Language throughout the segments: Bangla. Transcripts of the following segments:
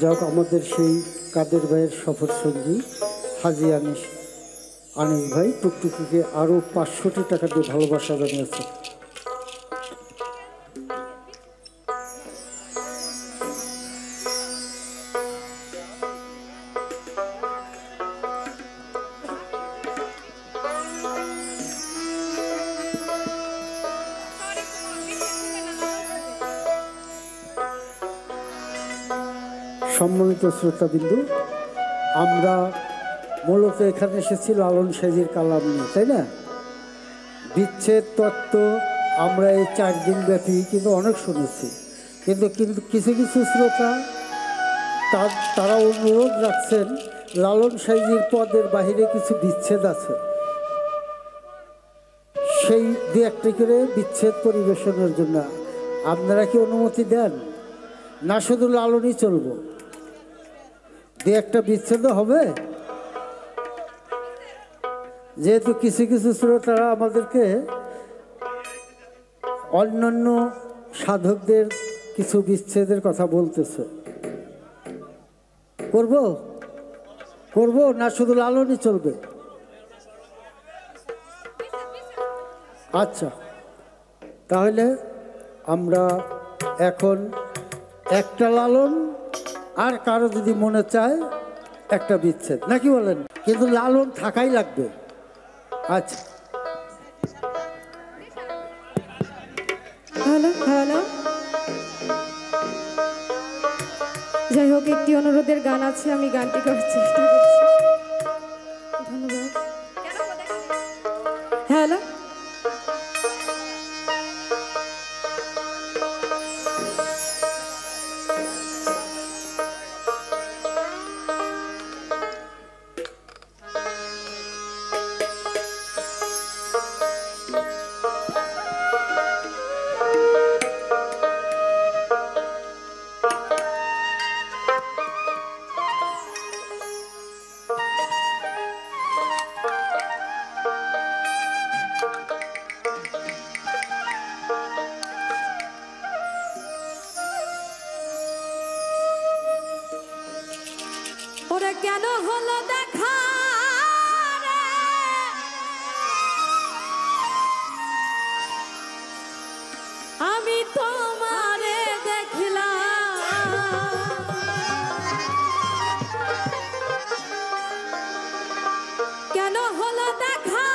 যাক, আমাদের সেই কাদের ভাইয়ের সফর সঙ্গী হাজি আনিস ভাই টুকটুকিকে আরও 500টি টাকা দিয়ে ভালোবাসা জানিয়েছে। সম্মানিত শ্রোতাবিন্দু, আমরা মূলত এখানে এসেছি লালন সাইজির কালাম নিয়ে, তাই না? বিচ্ছেদ তত্ত্ব আমরা এই 4 দিন ব্যাপী কিন্তু অনেক শুনেছি, কিন্তু কিছু কিছু শ্রোতা তারা অনুরোধ রাখছেন লালন সাইজির পদের বাহিরে কিছু বিচ্ছেদ আছে, সেই 2-1টি করে বিচ্ছেদ পরিবেশনের জন্য আপনারা কি অনুমতি দেন? না শুধু লালনই চলবো? 2-1টা বিচ্ছেদ হবে, যেহেতু কিছু কিছু শ্রোতারা আমাদেরকে অন্যান্য সাধকদের কিছু বিচ্ছেদের কথা বলতেছে। করব না শুধু লালনই চলবে? আচ্ছা, তাহলে আমরা এখন একটা লালন, আর কারো যদি মনে চায় একটা বিচ্ছেদ, নাকি বলেন? কিন্তু লালন থাকাই লাগবে। আচ্ছা, হ্যালো হ্যালো, যাই হোক, একটি অনুরোধের গান আছে, আমি গানটি করার চেষ্টা করছি। ধন্যবাদ। হ্যালো, ওরা কেন হলো দেখা রে, আমি তোমারে দেখলাম, কেন হলো দেখা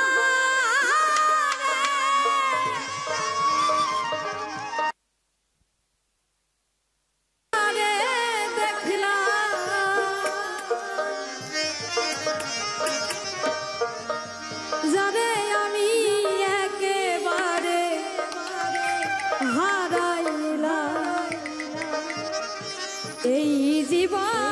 যারে আমি একেবারে হারাইলাম এই জীবন।